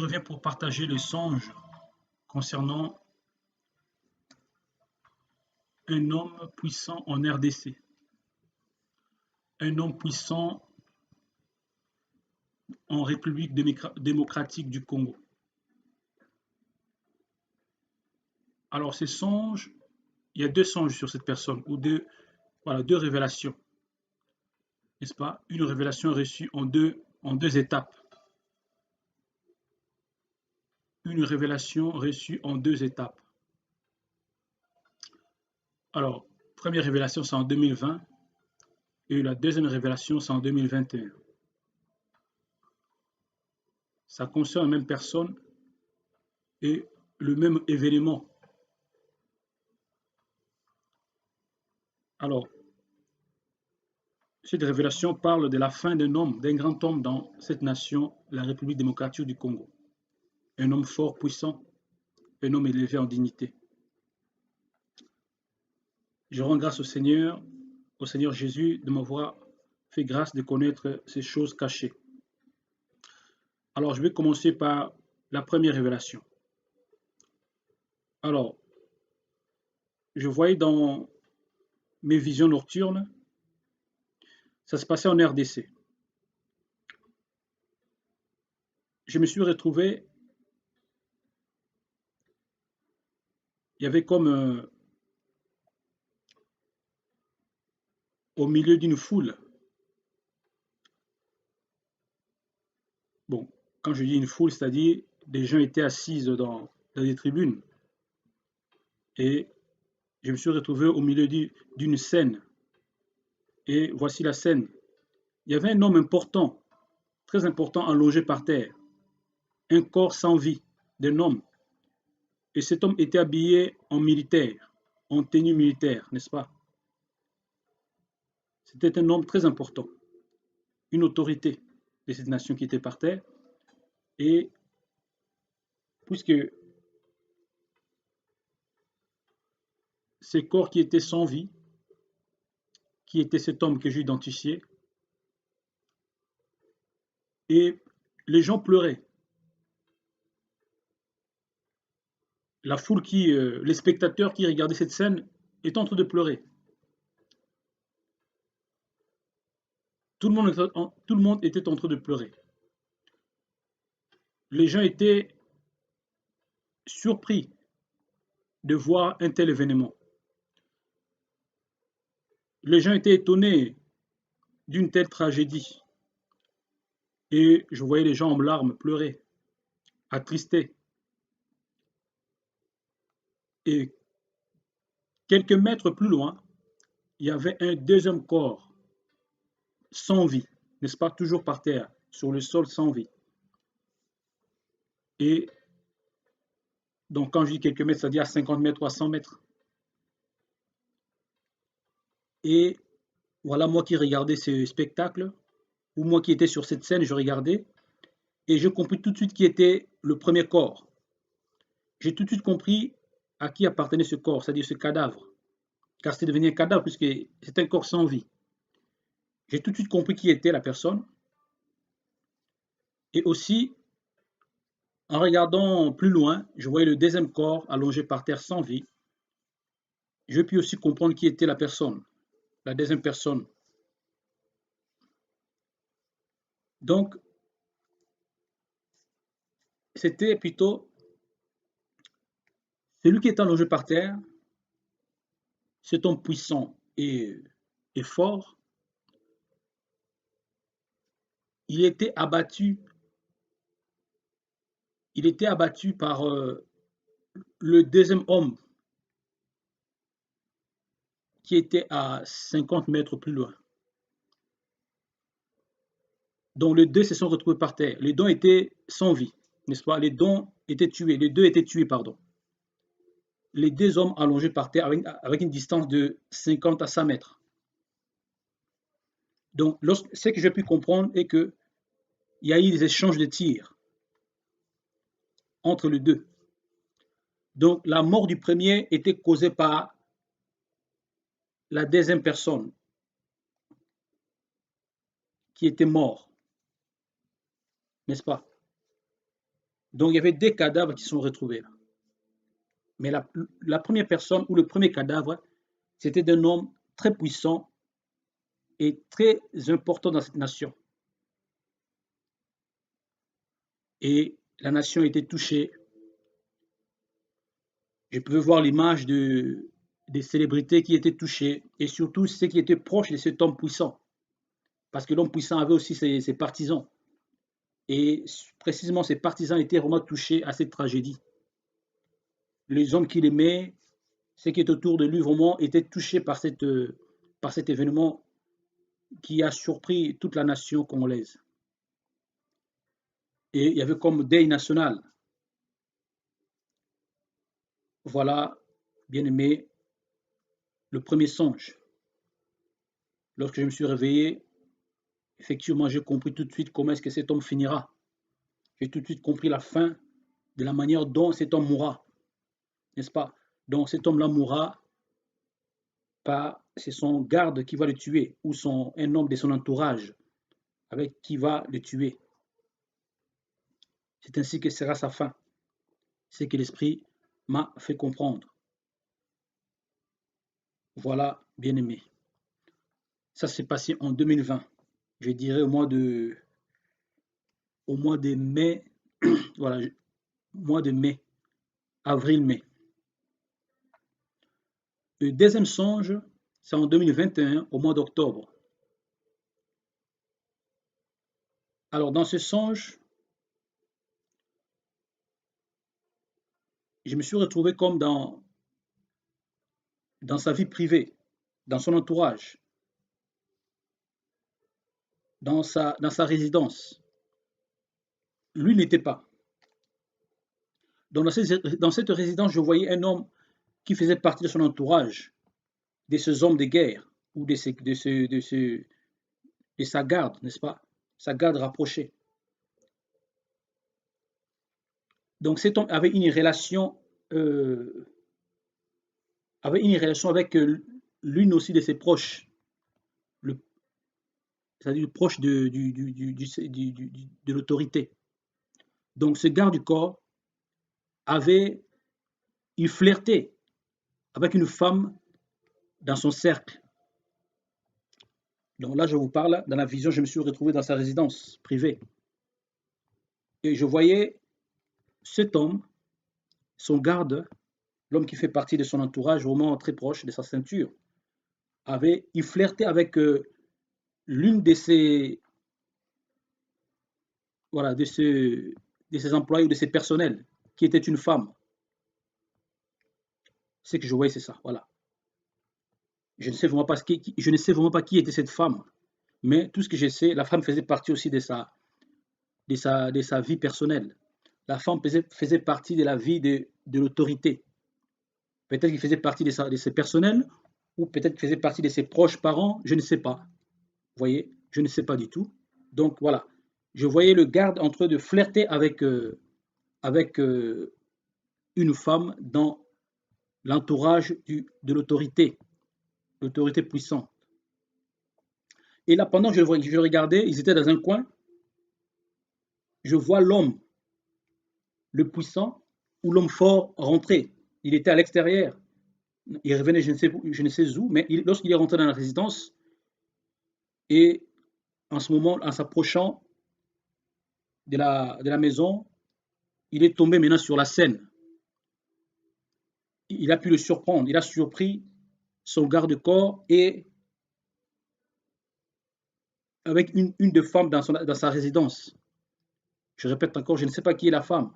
reviens pour partager le songe concernant un homme puissant en RDC, un homme puissant en République démocratique du Congo. Alors, ces songes, il y a deux songes sur cette personne, ou deux révélations, n'est-ce pas? Une révélation reçue en deux étapes. Une révélation reçue en deux étapes. Alors, première révélation, c'est en 2020, et la deuxième révélation, c'est en 2021. Ça concerne la même personne et le même événement. Alors, cette révélation parle de la fin d'un homme, d'un grand homme dans cette nation, la République démocratique du Congo. Un homme fort, puissant, un homme élevé en dignité. Je rends grâce au Seigneur Jésus, de m'avoir fait grâce de connaître ces choses cachées. Alors, je vais commencer par la première révélation. Alors, je voyais dans mes visions nocturnes, ça se passait en RDC. Je me suis retrouvé, il y avait comme au milieu d'une foule. Bon, quand je dis une foule, c'est-à-dire des gens étaient assis dans des tribunes. Et je me suis retrouvé au milieu d'une scène. Et voici la scène. Il y avait un homme important, très important, allongé par terre. Un corps sans vie d'un homme. Et cet homme était habillé en militaire, en tenue militaire, n'est-ce pas? C'était un homme très important, une autorité de cette nation qui était par terre. Et puisque ces corps qui étaient sans vie, qui était cet homme que j'ai identifié, et les gens pleuraient. La foule les spectateurs qui regardaient cette scène étaient en train de pleurer. Tout le monde était en train de pleurer. Les gens étaient surpris de voir un tel événement. Les gens étaient étonnés d'une telle tragédie. Et je voyais les gens en larmes pleurer, attristés. Et quelques mètres plus loin, il y avait un deuxième corps sans vie, n'est-ce pas, toujours par terre, sur le sol sans vie. Et donc quand je dis quelques mètres, c'est-à-dire à 50 mètres ou à 100 mètres. Et voilà moi qui regardais ce spectacle, ou moi qui étais sur cette scène, je regardais, et je compris tout de suite qui était le premier corps. J'ai tout de suite compris à qui appartenait ce corps, c'est-à-dire ce cadavre, car c'était devenu un cadavre puisque c'est un corps sans vie. J'ai tout de suite compris qui était la personne. Et aussi, en regardant plus loin, je voyais le deuxième corps allongé par terre sans vie. Je puis aussi comprendre qui était la personne, la deuxième personne. Donc, c'était plutôt celui qui était allongé par terre, cet homme puissant et fort. Il était abattu par le deuxième homme qui était à 50 mètres plus loin. Donc les deux se sont retrouvés par terre. Les deux étaient sans vie, n'est-ce pas? Les deux étaient tués, pardon. Les deux hommes allongés par terre avec une distance de 50 à 100 mètres. Donc ce que j'ai pu comprendre est qu'il y a eu des échanges de tirs entre les deux. Donc la mort du premier était causée par la deuxième personne qui était mort, n'est-ce pas? Donc il y avait des cadavres qui sont retrouvés là. Mais la première personne ou le premier cadavre, c'était d'un homme très puissant et très important dans cette nation. Et la nation était touchée. Je pouvais voir l'image des célébrités qui étaient touchées et surtout ceux qui étaient proches de cet homme puissant. Parce que l'homme puissant avait aussi ses partisans. Et précisément, ces partisans étaient vraiment touchés à cette tragédie. Les hommes qu'il aimait, ceux qui étaient autour de lui, vraiment étaient touchés par cet événement qui a surpris toute la nation congolaise. Et il y avait comme deuil national. Voilà, bien aimé, le premier songe. Lorsque je me suis réveillé, effectivement, j'ai compris tout de suite comment est-ce que cet homme finira. J'ai tout de suite compris la fin de la manière dont cet homme mourra, n'est-ce pas? Donc cet homme-là mourra pas, c'est son garde qui va le tuer ou un homme de son entourage avec qui va le tuer. C'est ainsi que sera sa fin. C'est que l'Esprit m'a fait comprendre. Voilà, bien aimé. Ça s'est passé en 2020. Je dirais au mois de mai, voilà, mois de mai, avril-mai. Le deuxième songe, c'est en 2021, au mois d'octobre. Alors, dans ce songe, je me suis retrouvé comme dans sa vie privée, dans son entourage, dans sa résidence. Lui n'était pas. Donc, dans cette résidence, je voyais un homme qui faisait partie de son entourage, de ces hommes de guerre ou de sa garde, n'est-ce pas? Sa garde rapprochée. Donc cet homme avait une relation avec l'une aussi de ses proches, c'est-à-dire proche de l'autorité. Donc ce garde du corps il flirtait avec une femme dans son cercle. Donc là, je vous parle, dans la vision, je me suis retrouvé dans sa résidence privée. Et je voyais cet homme, son garde, l'homme qui fait partie de son entourage, vraiment très proche de sa ceinture, il flirtait avec l'une de ses, voilà, de ses employés ou de ses personnels, qui était une femme. Ce que je voyais, c'est ça, voilà. Je ne sais vraiment pas qui était cette femme, mais tout ce que je sais, la femme faisait partie aussi de sa vie personnelle. La femme faisait partie de la vie de l'autorité. Peut-être qu'il faisait partie de ses personnels, ou peut-être qu'il faisait partie de ses proches parents, je ne sais pas. Vous voyez, je ne sais pas du tout. Donc voilà, je voyais le garde en train de flirter avec une femme dans l'entourage de l'autorité puissante. Et là, pendant que je regardais, ils étaient dans un coin, je vois l'homme, le puissant, ou l'homme fort rentrer. Il était à l'extérieur. Il revenait je ne sais où, mais lorsqu'il est rentré dans la résidence, et en ce moment, en s'approchant de la maison, il est tombé maintenant sur la scène. Il a pu le surprendre, il a surpris son garde-corps et avec une des femmes dans sa résidence. Je répète encore, je ne sais pas qui est la femme.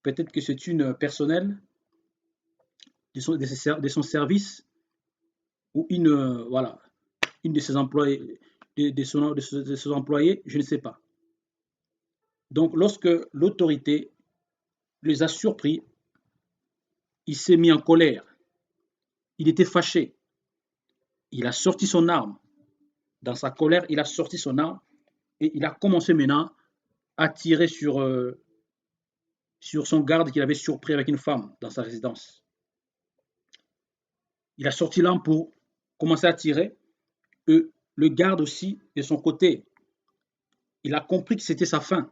Peut-être que c'est une personnelle de son service ou voilà, une de ses employés, de ses employés, je ne sais pas. Donc, lorsque l'autorité les a surpris, il s'est mis en colère. Il était fâché. Il a sorti son arme. Dans sa colère, il a sorti son arme et il a commencé maintenant à tirer sur son garde qu'il avait surpris avec une femme dans sa résidence. Il a sorti l'arme pour commencer à tirer. Et le garde aussi, de son côté, il a compris que c'était sa fin.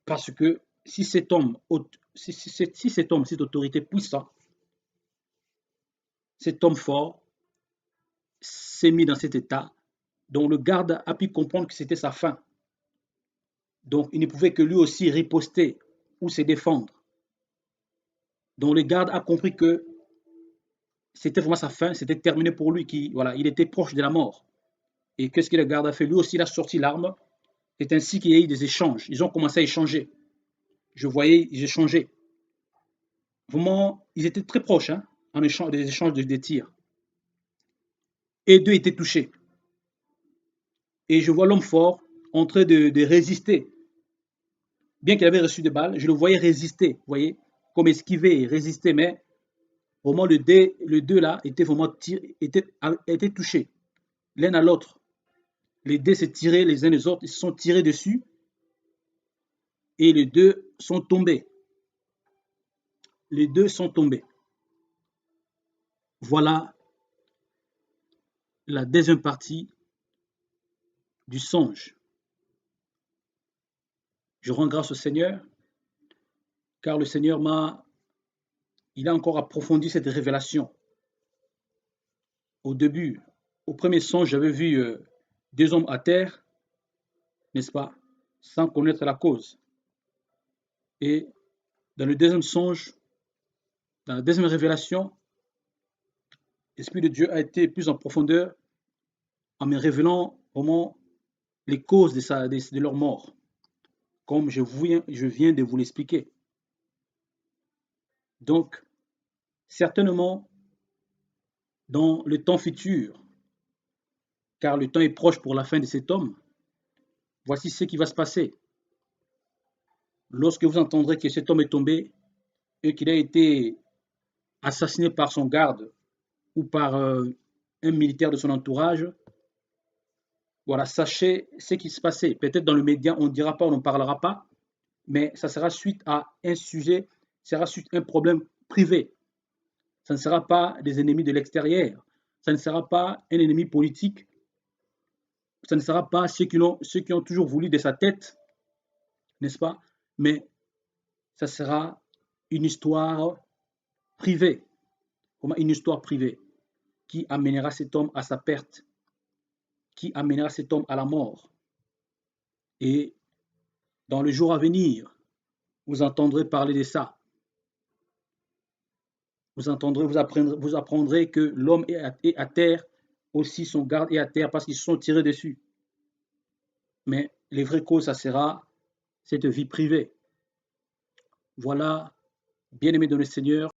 Parce que si cet homme, si cet homme, cette autorité puissante, cet homme fort, s'est mis dans cet état, dont le garde a pu comprendre que c'était sa fin. Donc, il ne pouvait que lui aussi riposter ou se défendre. Donc, le garde a compris que c'était vraiment sa fin, c'était terminé pour lui, voilà, il était proche de la mort. Et qu'est-ce que le garde a fait? Lui aussi, il a sorti l'arme. C'est ainsi qu'il y a eu des échanges. Ils ont commencé à échanger. Je voyais, ils échangeaient. Vraiment, ils étaient très proches, hein, en échange des échanges des tirs. Et deux étaient touchés. Et je vois l'homme fort en train de résister. Bien qu'il avait reçu des balles, je le voyais résister, vous voyez, comme esquiver et résister, mais vraiment le deux là était vraiment était touché l'un à l'autre. Les dés se tiraient les uns les autres, ils se sont tirés dessus et les deux sont tombés. Les deux sont tombés. Voilà la deuxième partie du songe. Je rends grâce au Seigneur, car le Seigneur il a encore approfondi cette révélation. Au début, au premier songe, j'avais vu deux hommes à terre, n'est-ce pas, sans connaître la cause. Et dans le deuxième songe, dans la deuxième révélation, l'Esprit de Dieu a été plus en profondeur en me révélant vraiment les causes de leur mort, comme je viens de vous l'expliquer. Donc, certainement, dans le temps futur, car le temps est proche pour la fin de cet homme, voici ce qui va se passer. Lorsque vous entendrez que cet homme est tombé et qu'il a été assassiné par son garde ou par un militaire de son entourage, voilà, sachez ce qui se passait. Peut-être dans le média, on ne dira pas, on n'en parlera pas, mais ça sera suite à un sujet, ça sera suite à un problème privé. Ça ne sera pas des ennemis de l'extérieur, ça ne sera pas un ennemi politique, ça ne sera pas ceux qui ont toujours voulu de sa tête, n'est-ce pas? Mais ça sera une histoire privée, une histoire privée qui amènera cet homme à sa perte, qui amènera cet homme à la mort. Et dans le jour à venir, vous entendrez parler de ça. Vous apprendrez que l'homme est à terre, aussi son garde est à terre parce qu'ils se sont tirés dessus. Mais les vraies causes, ça sera cette vie privée. Voilà, bien-aimés dans le Seigneur,